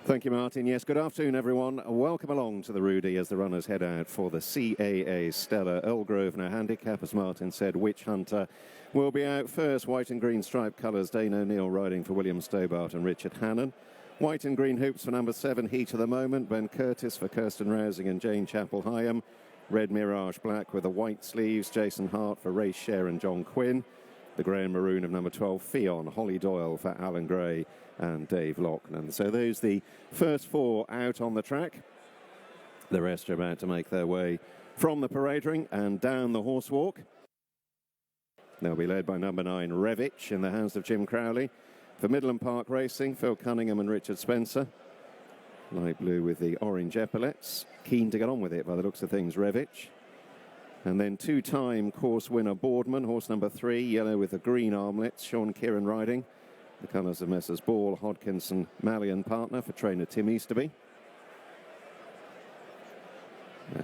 Thank you, Martin. Yes, good afternoon, everyone. Welcome along to the Rudy as the runners head out for the CAA Stella Earl Grosvenor Handicap. As Martin said, Witch Hunter will be out first. White and green striped colours. Dane O'Neill riding for William Stobart and Richard Hannon. White and green hoops for number 7, Heat of the Moment. Ben Curtis for Kirsten Rousing and Jane Chappell-Hyam. Red Mirage Black with the white sleeves. Jason Hart for Ray Sher and John Quinn. The grey and maroon of number 12, Fion. Holly Doyle for Alan Gray and Dave Loughnane. So those the first 4 out on the track. The rest are about to make their way from the parade ring and down the horse walk. They'll be led by number 9, Revich, in the hands of Jim Crowley. For Midland Park Racing, Phil Cunningham and Richard Spencer. Light blue with the orange epaulets. Keen to get on with it by the looks of things, Revich. And then 2-time course winner Boardman, horse number 3, yellow with the green armlets, Sean Kieran riding. The colours of Messrs Ball, Hodkinson, Mallion partner for trainer Tim Easterby.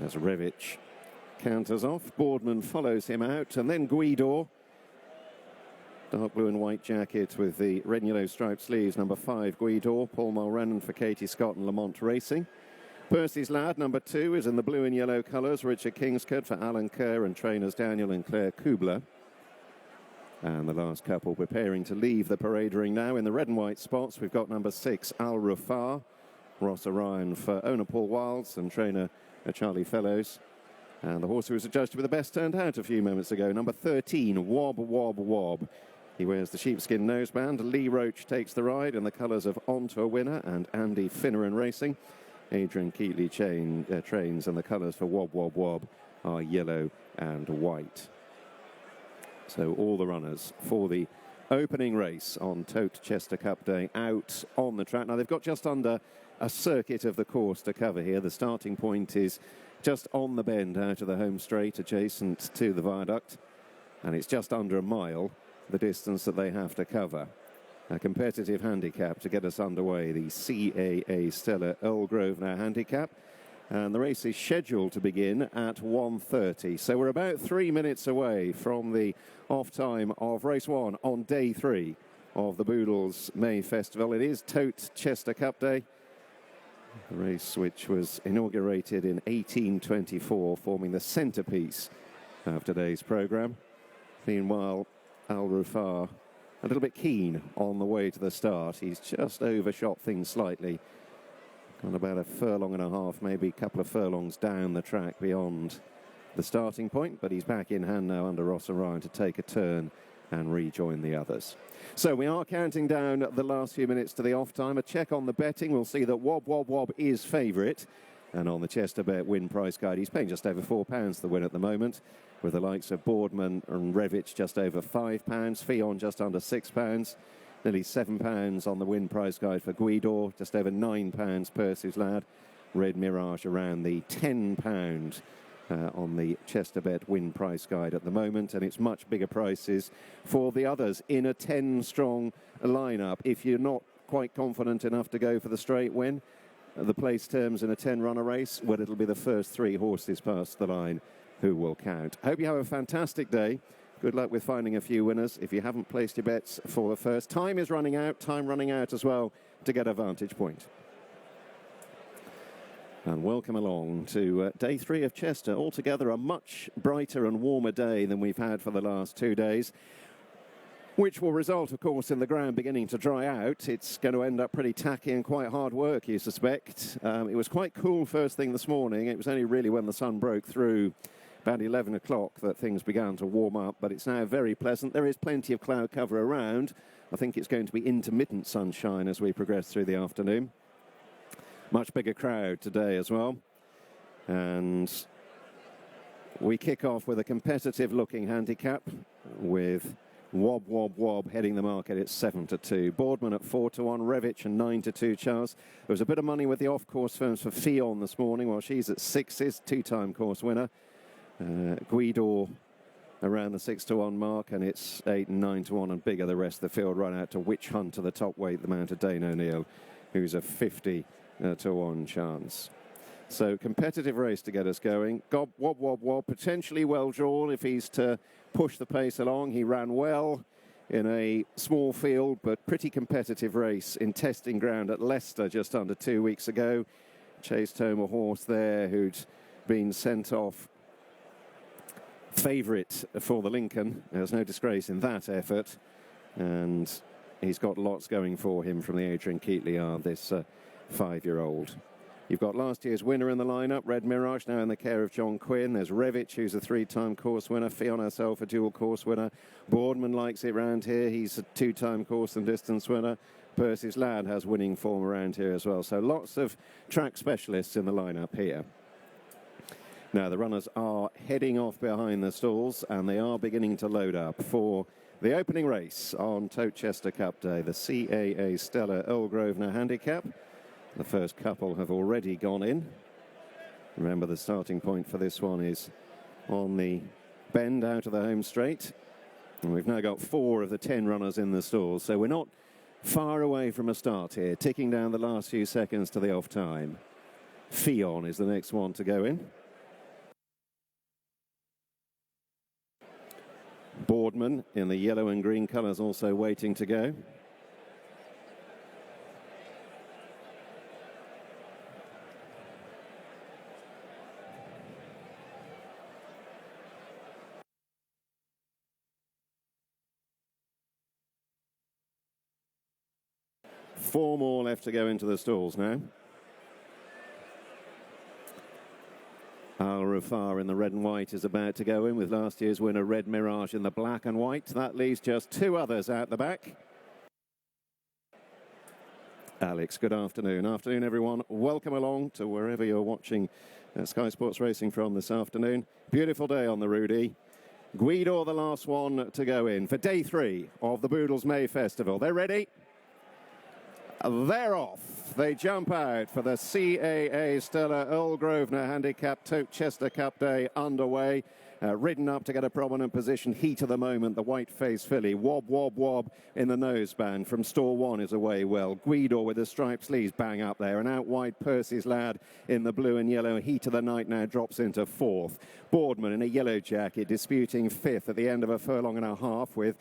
As Revich counters off, Boardman follows him out, and then Guidor. Dark blue and white jacket with the red and yellow striped sleeves, number 5, Guidor. Paul Mulrennan for Katie Scott and Lamont Racing. Percy's Lad, number 2, is in the blue and yellow colours. Richard Kingscote for Alan Kerr and trainers Daniel and Claire Kubler. And the last couple preparing to leave the parade ring now. In the red and white spots, we've got number 6, Al Rufar. Ross Orion for owner Paul Wilds and trainer Charlie Fellows. And the horse who was adjudged to be the best turned out a few moments ago, number 13, Wob Wob Wob. He wears the sheepskin noseband. Lee Roach takes the ride in the colours of On to a Winner and Andy Finneran Racing. Adrian Keatley trains, and the colours for Wob Wob Wob are yellow and white. So all the runners for the opening race on Tote Chester Cup Day out on the track. Now they've got just under a circuit of the course to cover here. The starting point is just on the bend out of the home straight adjacent to the viaduct, and it's just under a mile the distance that they have to cover. A competitive handicap to get us underway, the CAA Stella Earl Grosvenor Handicap. And the race is scheduled to begin at 1:30. So we're about 3 minutes away from the off time of race 1 on day 3 of the Boodles May Festival. It is Tote Chester Cup Day, a race which was inaugurated in 1824, forming the centrepiece of today's programme. Meanwhile, Al Rufar a little bit keen on the way to the start. He's just overshot things slightly. On about a furlong and a half, maybe a couple of furlongs down the track beyond the starting point, but he's back in hand now under Ross Orion to take a turn and rejoin the others. So we are counting down the last few minutes to the off time. A check on the betting. We'll see that Wob Wob Wob is favourite. And on the Chester Bet win price guide, he's paying just over £4 to win at the moment, with the likes of Boardman and Revich just over £5, Fion just under £6. Nearly £7 on the win price guide for Guidor, just over £9 Percy's Lad. Red Mirage around the £10 on the Chester Bet win price guide at the moment, and it's much bigger prices for the others in a 10-strong lineup. If you're not quite confident enough to go for the straight win, the place terms in a 10-runner race, well, it'll be the first 3 horses past the line who will count. Hope you have a fantastic day. Good luck with finding a few winners. If you haven't placed your bets for the first, time is running out. Time running out as well to get a vantage point. And welcome along to day 3 of Chester. Altogether a much brighter and warmer day than we've had for the last 2 days, which will result, of course, in the ground beginning to dry out. It's going to end up pretty tacky and quite hard work, you suspect. It was quite cool first thing this morning. It was only really when the sun broke through about 11 o'clock that things began to warm up, but it's now very pleasant. There is plenty of cloud cover around. I think it's going to be intermittent sunshine as we progress through the afternoon. Much bigger crowd today as well. And we kick off with a competitive-looking handicap with Wob Wob Wob heading the market at 7-2. Boardman at 4-1. Revich and 9-2. Charles. There was a bit of money with the off-course firms for Fion this morning, while she's at 6s, 2-time course winner. Guidor around the 6-1 mark, and it's 8 and 9-1 and bigger. The rest of the field run out to Witch Hunt to the top weight, the mount of Dane O'Neill, who's a 50-1 chance. So competitive race to get us going. Wob Wob Wob potentially well drawn if he's to push the pace along. He ran well in a small field but pretty competitive race in testing ground at Leicester just under 2 weeks ago. Chased home a horse there who'd been sent off favourite for the Lincoln. There's no disgrace in that effort, and he's got lots going for him from the Adrian Keatley yard, this 5-year-old. You've got last year's winner in the lineup, Red Mirage, now in the care of John Quinn. There's Revich, who's a 3-time course winner. Fion herself, a dual course winner. Boardman likes it round here. He's a 2-time course and distance winner. Percy's Lad has winning form around here as well. So lots of track specialists in the lineup here. Now the runners are heading off behind the stalls, and they are beginning to load up for the opening race on Tokechester Cup Day, the CAA Stella Earl Grosvenor Handicap. The first couple have already gone in. Remember, the starting point for this one is on the bend out of the home straight. And we've now got 4 of the 10 runners in the stalls, so we're not far away from a start here, ticking down the last few seconds to the off time. Fion is the next one to go in. Boardman in the yellow and green colours also waiting to go. Four more left to go into the stalls now. Al Rufar in the red and white is about to go in with last year's winner Red Mirage in the black and white. That leaves just 2 others out the back. Alex, good afternoon. Afternoon, everyone. Welcome along to wherever you're watching Sky Sports Racing from this afternoon. Beautiful day on the Rudy. Guido, the last one to go in for day 3 of the Boodles May Festival. They're ready. They're off. They jump out for the CAA Stella Earl Grosvenor Handicap Tokechester Cup Day underway. Ridden up to get a prominent position. Heat of the moment, the white-faced filly. Wob, wob, wob in the noseband from stall 1 is away well. Guido with the striped sleeves bang up there. And out wide, Percy's Lad in the blue and yellow. Heat of the night now drops into 4th. Boardman in a yellow jacket disputing 5th at the end of a furlong and a half with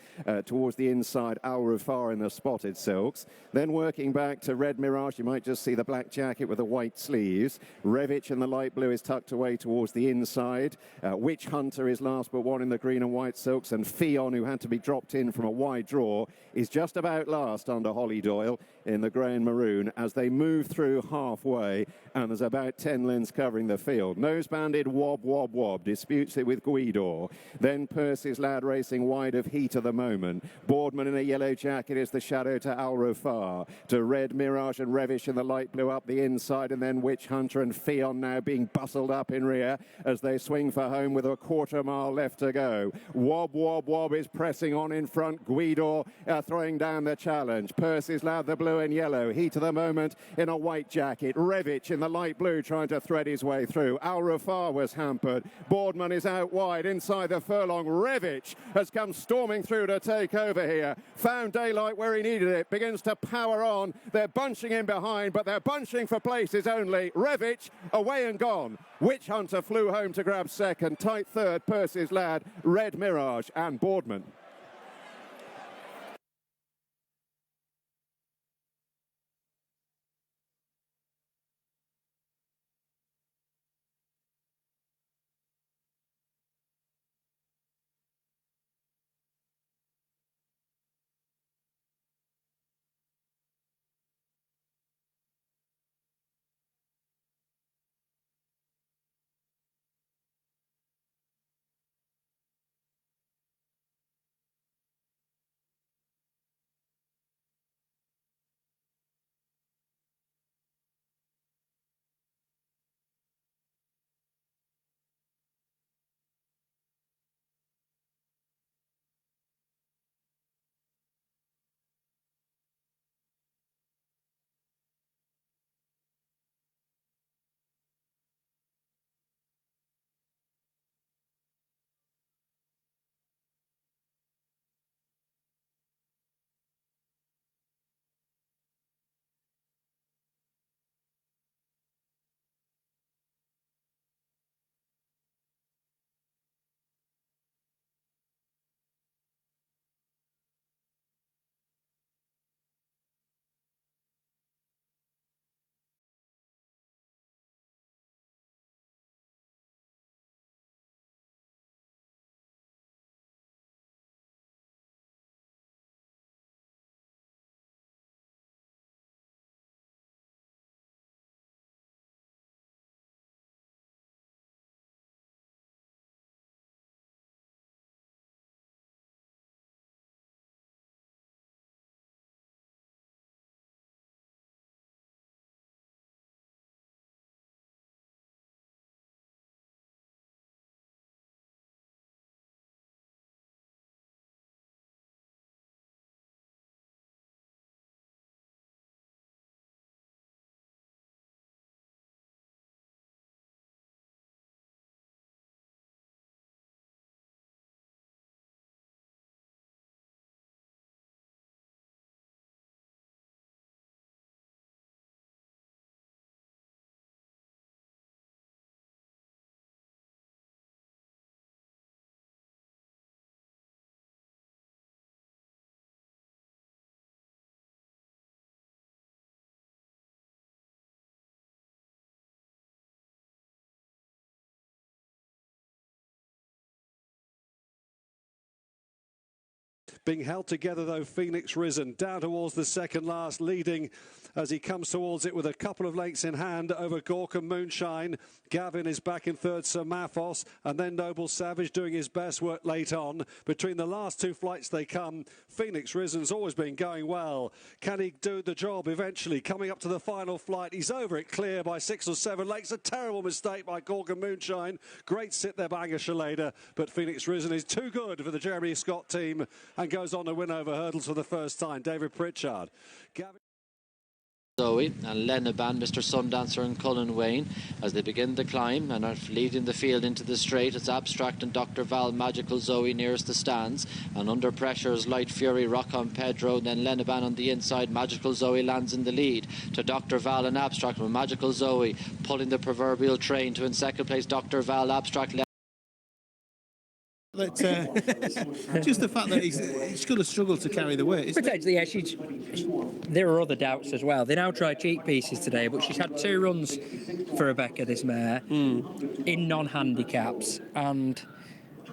towards the inside Al Rufar in the spotted silks. Then working back to Red Mirage, you might just see the black jacket with the white sleeves. Revich in the light blue is tucked away towards the inside. Witch Hunter is last but one in the green and white silks, and Fion, who had to be dropped in from a wide draw, is just about last under Holly Doyle in the grey and maroon as they move through halfway, and there's about 10 lengths covering the field. Nose-banded Wob, Wob, Wob disputes it with Guido. Then Percy's Lad racing wide of Heat of the moment. Boardman in a yellow jacket is the shadow to Al Rufar. To Red Mirage and Revish in the light blue up the inside, and then Witch Hunter and Fion now being bustled up in rear as they swing for home with a quarter-mile left to go. Wob, Wob, Wob is pressing on in front. Guido throwing down the challenge. Percy's Lad, the blue and yellow. Heat of the moment in a white jacket. Revich in the light blue trying to thread his way through. Al Rufar was hampered. Boardman is out wide inside the furlong. Revich has come storming through to take over here. Found daylight where he needed it. Begins to power on. They're bunching in behind, but they're bunching for places only. Revich away and gone. Witch Hunter flew home to grab second. Tight third, Percy's Lad, Red Mirage and Boardman. Being held together, though, Phoenix Risen down towards the second last, leading as he comes towards it with a couple of lengths in hand over Gorka Moonshine. Gavin is back in third, Sir Maphos, and then Noble Savage doing his best work late on. Between the last two flights they come. Phoenix Risen's always been going well. Can he do the job eventually? Coming up to the final flight, he's over it clear by 6 or 7 lengths. A terrible mistake by Gorka Moonshine. Great sit there by Shalada, but Phoenix Risen is too good for the Jeremy Scott team and goes on to win over hurdles for the first time. David Pritchard. Zoe and Lenaban, Mr. Sundancer and Cullen Wayne as they begin the climb and are leading the field into the straight. It's Abstract and Dr. Val, Magical Zoe nearest the stands, and under pressure is Light Fury, Rock on Pedro, then Lenaban on the inside. Magical Zoe lands in the lead to Dr. Val and Abstract, with Magical Zoe pulling the proverbial train to in second place Dr. Val. Abstract just the fact that he's going to struggle to carry the weight. Potentially, yeah. There are other doubts as well. They now try cheek pieces today, but she's had 2 runs for Rebecca, this mare, in non-handicaps, and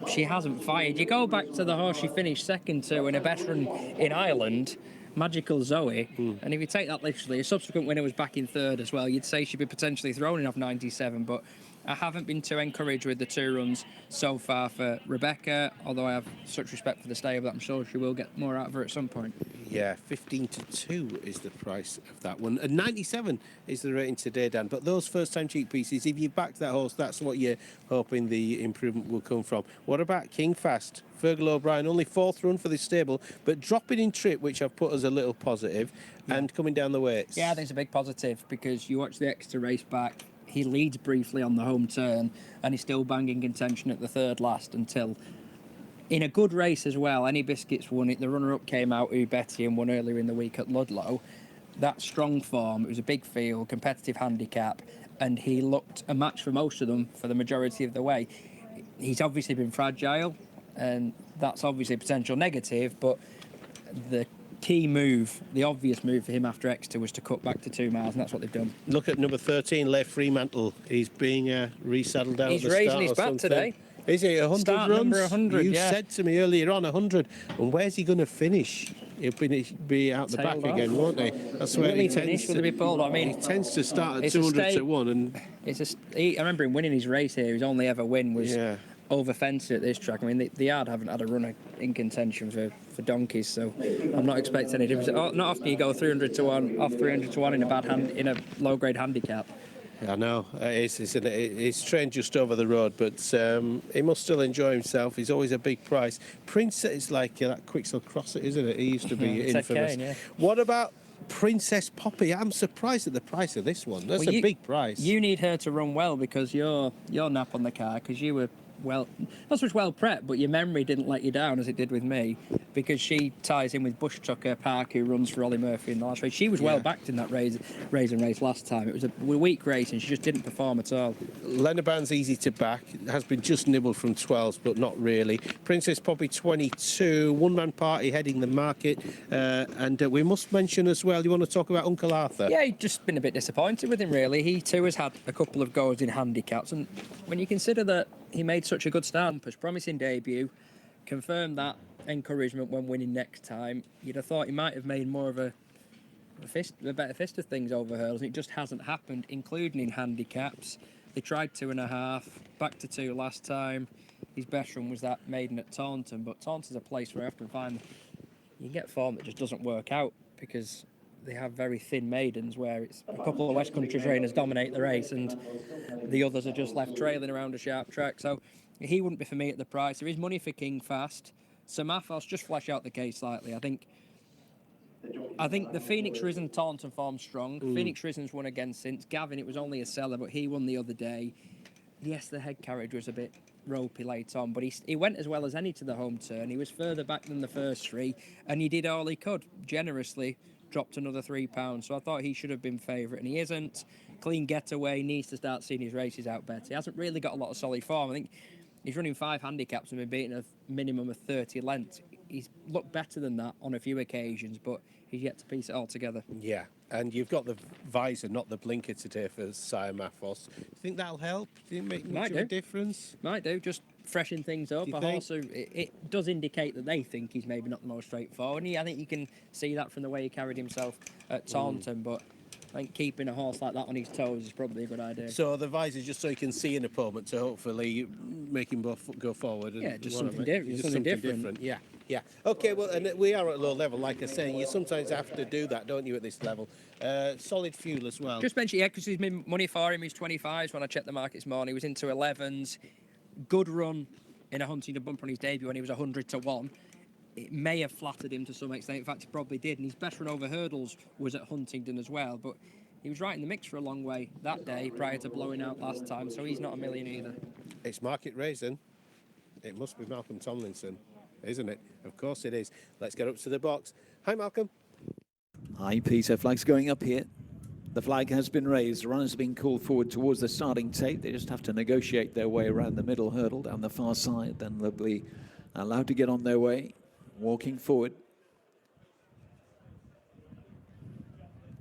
she hasn't fired. You go back to the horse she finished second to in a veteran in Ireland, Magical Zoe, and if you take that literally, a subsequent winner was back in third as well. You'd say she'd be potentially thrown in off 97, but I haven't been too encouraged with the 2 runs so far for Rebecca, although I have such respect for the stable that I'm sure she will get more out of her at some point. Yeah, 15-2 is the price of that one. And 97 is the rating today, Dan. But those first-time cheek pieces, if you back that horse, that's what you're hoping the improvement will come from. What about King Fast? Fergal O'Brien, only 4th run for this stable, but dropping in trip, which I've put as a little positive, and coming down the weights. Yeah, I think it's a big positive, because you watch the extra race back, he leads briefly on the home turn, and he's still banging contention at the third last until, in a good race as well, Any Biscuits won it. The runner-up came out, Betty, and won earlier in the week at Ludlow. That strong form, it was a big field, competitive handicap, and he looked a match for most of them for the majority of the way. He's obviously been fragile, and that's obviously a potential negative, but the key move, the obvious move for him after Exeter was to cut back to 2 miles, and that's what they've done. Look at number 13, Leigh Fremantle. He's being resaddled down at the start. He's raising his bat today. Is it 100 Start runs? number 100, You yeah. said to me earlier on 100. And where's he going to finish? He'll be out the back Tailed off. again, won't he? That's where he tends to be pulled. I mean, he tends to start at it's a 200 to 1. And I remember him winning his race here. His only ever win was over Fencer at this track. I mean, the Yard haven't had a runner in contention for donkeys, so I'm not expecting any difference. Not often you go 300 to 1 off 300 to 1 in a low grade handicap. I know, it's trained just over the road, but he must still enjoy himself. He's always a big price. Princess is like that Quixel Crosset, isn't it? He used to be infamous. Kane, yeah. What about Princess Poppy? I'm surprised at the price of this one. That's a big price. You need her to run well, because you're nap on the car, because you were not so much well prepped, but your memory didn't let you down as it did with me, because she ties in with Bush Tucker Park, who runs for Ollie Murphy in the last race. She was well backed in that race last time. It was a weak race and she just didn't perform at all. Lenaban's easy to back. It has been just nibbled from 12s, but not really. Princess Poppy 22, one-man party heading the market. And we must mention as well, you want to talk about Uncle Arthur? Yeah, he's just been a bit disappointed with him, really. He too has had a couple of goes in handicaps, and when you consider that he made such a good start, his promising debut, confirmed that encouragement when winning next time, you'd have thought he might have made more of a better fist of things over hurdles, and it just hasn't happened, including in handicaps. They tried 2.5, back to 2 last time. His best run was that maiden at Taunton, but Taunton's a place where I often find you can get form that just doesn't work out, because they have very thin maidens where it's a couple of West Country trainers dominate the race and the others are just left trailing around a sharp track. So he wouldn't be for me at the price. There is money for King Fast. Sir Maphos, just flesh out the case slightly. I think the Phoenix Risen Taunton form's strong. Phoenix Risen's won again since. Gavin, it was only a seller, but he won the other day. Yes, the head carriage was a bit ropey late on, but he went as well as any to the home turn. He was further back than the first 3, and he did all he could, generously dropped another £3. So I thought he should have been favourite, and he isn't. Clean getaway, needs to start seeing his races out better. He hasn't really got a lot of solid form. I think he's running 5 handicaps and been beaten a minimum of 30 lengths. He's looked better than that on a few occasions, but he's yet to piece it all together. Yeah, and you've got the visor, not the blinker today for Sire Maphos. Do you think that'll help? Do you think make much of a difference? Might do. Just freshen things up. Do you A think? horse who it does indicate that they think he's maybe not the most straightforward. And I think you can see that from the way he carried himself at Taunton. But I think keeping a horse like that on his toes is probably a good idea. So the visor just so you can see an opponent to hopefully make him go forward. And Yeah, just whatever. something different. Just Something different. Yeah, yeah. Okay, well, and we are at low level, like I say. You sometimes have to do that, don't you, at this level? Solid Fuel as well. Just mention, yeah, because he's been money for him. He's 25s when I checked the market this morning. He was into 11s. Good run in a Huntingdon bumper on his debut when he was 100 to 1. It may have flattered him to some extent. In fact, it probably did. And his best run over hurdles was at Huntingdon as well. But he was right in the mix for a long way that day prior to blowing out last time. So he's not a million either. It's market raising. It must be Malcolm Tomlinson, isn't it? Of course it is. Let's get up to the box. Hi, Malcolm. Hi, Peter. Flag's going up here. The flag has been raised. The runners have been called forward towards the starting tape. They just have to negotiate their way around the middle hurdle down the far side. Then they'll be allowed to get on their way, walking forward.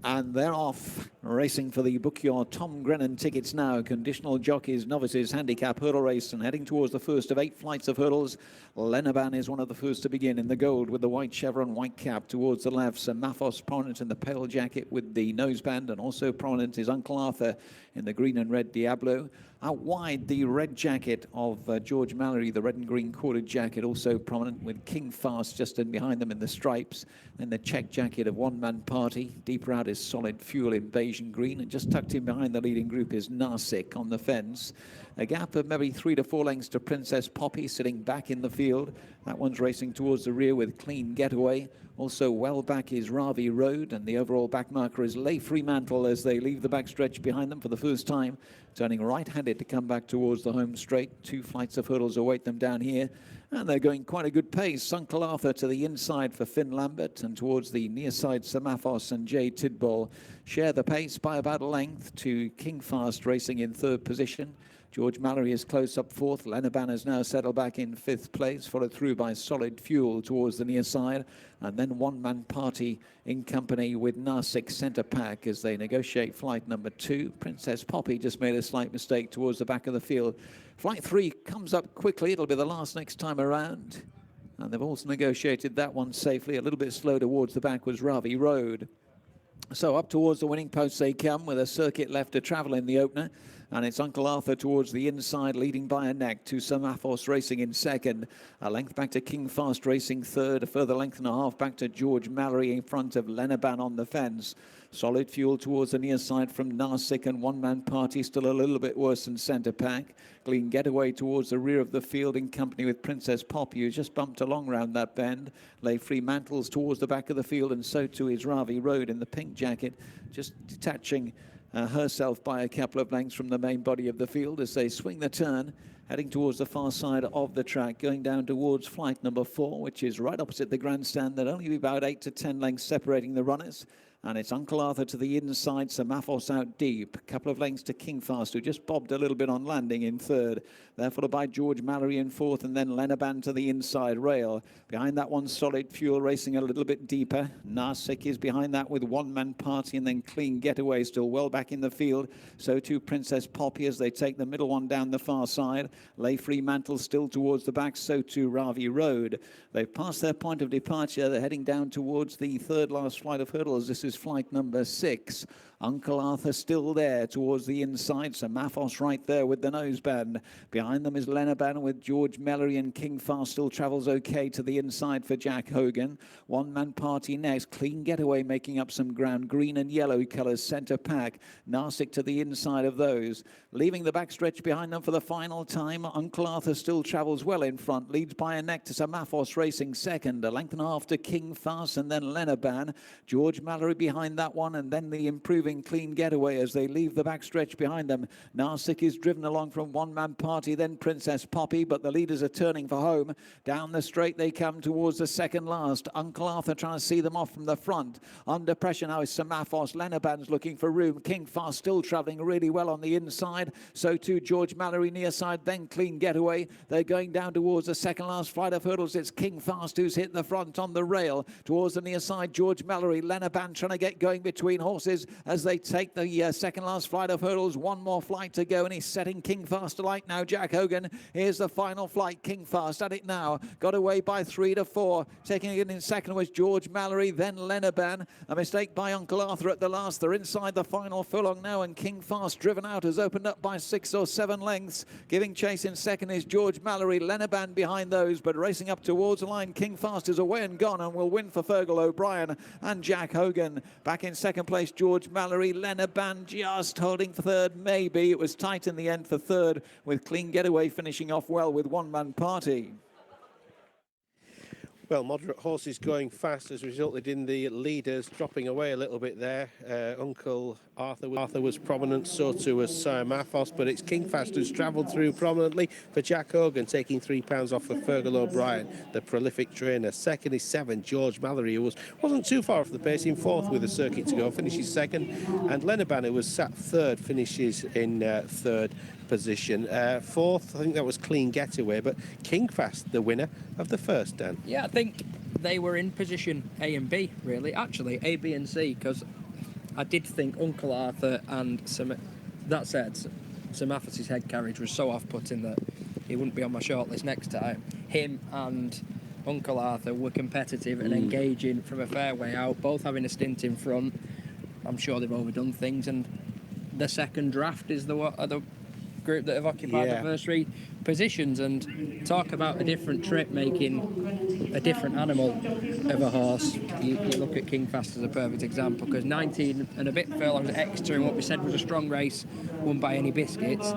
And they're off, racing for the Book Your Tom Grennan tickets now. Conditional jockeys, novices, handicap, hurdle race, and heading towards the first of 8 flights of hurdles. Lenaban is one of the first to begin in the gold with the white chevron, white cap towards the left. Sir Maphos prominent in the pale jacket with the noseband, and also prominent is Uncle Arthur in the green and red Diablo. Out wide, the red jacket of George Mallory, the red and green corded jacket, also prominent with King Fast just in behind them in the stripes. Then the check jacket of One Man Party. Deeper out is Solid Fuel in beige and green, and just tucked in behind the leading group is Narsik on the fence. A gap of maybe 3 to 4 lengths to Princess Poppy sitting back in the field. That one's racing towards the rear with Clean Getaway. Also well back is Ravi Road, and the overall back marker is Lay Fremantle as they leave the backstretch behind them for the first time, turning right-handed to come back towards the home straight. 2 flights of hurdles await them down here, and they're going quite a good pace. Uncle Arthur to the inside for Finn Lambert, and towards the near side Samaphos and Jay Tidball share the pace by about a length to King Fast racing in 3rd position. George Mallory is close up 4th. Lenaban has now settled back in 5th place, followed through by Solid Fuel towards the near side. And then One Man Party in company with Narsik centre pack as they negotiate flight number 2. Princess Poppy just made a slight mistake towards the back of the field. Flight 3 comes up quickly. It'll be the last next time around. And they've also negotiated that one safely. A little bit slow towards the back was Ravi Road. So up towards the winning post they come with a circuit left to travel in the opener. And it's Uncle Arthur towards the inside, leading by a neck to Sir Maphos racing in 2nd. A length back to King Fast racing 3rd. A further length and a half back to George Mallory in front of Lenaban on the fence. Solid Fuel towards the near side from Narsik, and One Man Party still a little bit worse than centre pack. Clean Getaway towards the rear of the field in company with Princess Poppy, who just bumped along round that bend. Lay Fremantle's towards the back of the field, and so too is Ravi Road in the pink jacket, just detaching herself by a couple of lengths from the main body of the field as they swing the turn, heading towards the far side of the track, going down towards flight number 4, which is right opposite the grandstand. There'll only be about 8 to 10 lengths separating the runners. And it's Uncle Arthur to the inside, Sir Maphos out deep. A couple of lengths to King Fast, who just bobbed a little bit on landing in 3rd. They're followed by George Mallory in 4th, and then Lenaban to the inside rail. Behind that one, Solid Fuel racing a little bit deeper. Narsik is behind that with One Man Party, and then Clean Getaway still well back in the field. So too Princess Poppy as they take the middle one down the far side. Lay Fremantle still towards the back, so too Ravi Road. They've passed their point of departure. They're heading down towards the 3rd last flight of hurdles. This is flight number 6. Uncle Arthur still there towards the inside. Sir Maphos right there with the noseband. Behind them is Lenaban with George Mallory, and King Fast still travels okay to the inside for Jack Hogan. One Man Party next. Clean Getaway making up some ground. Green and yellow colours centre pack. Narsik to the inside of those. Leaving the backstretch behind them for the final time. Uncle Arthur still travels well in front. Leads by a neck to Sir Maphos racing 2nd. A length and a half to King Fast, and then Lenaban. George Mallory behind that one, and then the improving Clean Getaway as they leave the backstretch behind them. Narsik is driven along from One Man Party, then Princess Poppy, but the leaders are turning for home. Down the straight they come towards the 2nd last. Uncle Arthur trying to see them off from the front. Under pressure now is Sir Maphos. Lenaban's looking for room. King Fast still travelling really well on the inside. So too George Mallory near side, then Clean Getaway. They're going down towards the 2nd last flight of hurdles. It's King Fast who's hit the front on the rail. Towards the near side, George Mallory. Lenaban trying trying to get going between horses as they take the second last flight of hurdles. One more flight to go, and he's setting King Fast alight now. Jack Hogan, here's the final flight. King Fast at it now, got away by 3 to 4. Taking it in second was George Mallory, then Lenaban. A mistake by Uncle Arthur at the last. They're inside the final furlong now, and King Fast, driven out, has opened up by 6 or 7 lengths. Giving chase in second is George Mallory, Lenaban behind those, but racing up towards the line, King Fast is away and gone and will win for Fergal O'Brien and Jack Hogan. Back in second place, George Mallory, Lenaban just holding for third, maybe. It was tight in the end for third, with Clean Getaway finishing off well with One Man Party. Well, Moderate Horses going fast has resulted in the leaders dropping away a little bit there. Uncle Arthur was prominent, so too was Sire Maphos, but it's King Fast who's travelled through prominently for Jack Hogan, taking £3 off of Fergal O'Brien, the prolific trainer. Second is 7, George Mallory, who wasn't too far off the pace, in fourth with a circuit to go, finishes second. And Lenaban, who was sat third, finishes in third position. Fourth, I think that was Clean Getaway, but King Fast, the winner of the first, Dan. Yeah, I think they were in position A and B, really. Actually, A, B and C, because I did think Uncle Arthur and that said, Sir Mathis' head carriage was so off-putting that he wouldn't be on my shortlist next time. Him and Uncle Arthur were competitive and engaging from a fair way out, both having a stint in front. I'm sure they've overdone things, and the second draft is the group that have occupied the first 3 positions. And talk about a different trip making a different animal of a horse. You look at King Fast as a perfect example, because 19 and a bit furlongs at Exeter in what we said was a strong race, won by any biscuits.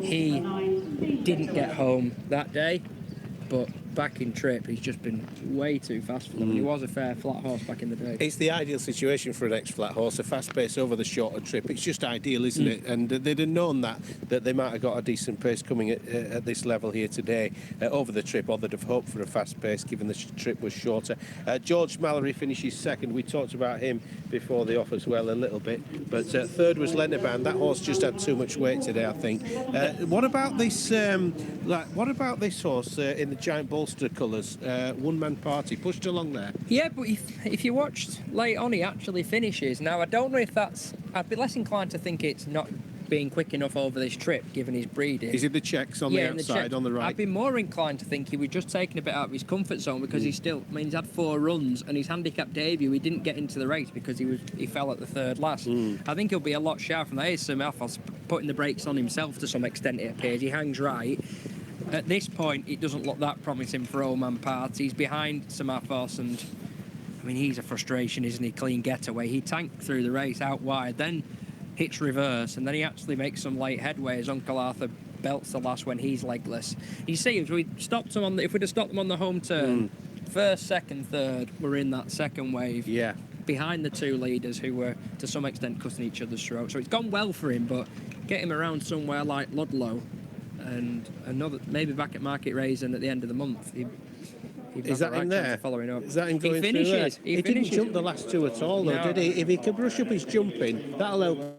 He didn't get home that day, but back in trip, he's just been way too fast for them. He was a fair flat horse back in the day. It's the ideal situation for an ex-flat horse, a fast pace over the shorter trip. It's just ideal, isn't it? And they'd have known that they might have got a decent pace coming at this level here today over the trip, or they'd have hoped for a fast pace given the trip was shorter. George Mallory finishes second. We talked about him before the off as well a little bit, but third was Lenaban. That horse just had too much weight today, I think. What about this? What about this horse in the giant bolster colours? One Man Party pushed along there. Yeah, but if you watched late on, he actually finishes. Now, I don't know if that's... I'd be less inclined to think it's not being quick enough over this trip, given his breeding. Is it the checks on the outside, on the right? I'd be more inclined to think he was just taking a bit out of his comfort zone, because he's still... I mean, he's had 4 runs, and his handicap debut, he didn't get into the race because he fell at the third last. I think he'll be a lot sharper from there. Sir Mathos putting the brakes on himself to some extent, it appears. He hangs right. At this point, it doesn't look that promising for Old Man Party. He's behind Sir Mathos, and I mean, he's a frustration, isn't he? Clean Getaway. He tanked through the race out wide, then hits reverse, and then he actually makes some late headway as Uncle Arthur belts the last when he's legless. You see, if we'd have stopped them on the home turn, first, second, third, we're in that second wave. Yeah. Behind the 2 leaders who were to some extent cutting each other's throats. So it's gone well for him, but get him around somewhere like Ludlow and another, maybe back at Market Raisin at the end of the month. Is that him there? Following up. Is that him going He finishes. through there? He didn't jump the last 2 at all, though, did he? If he could brush up his jumping, that'll help.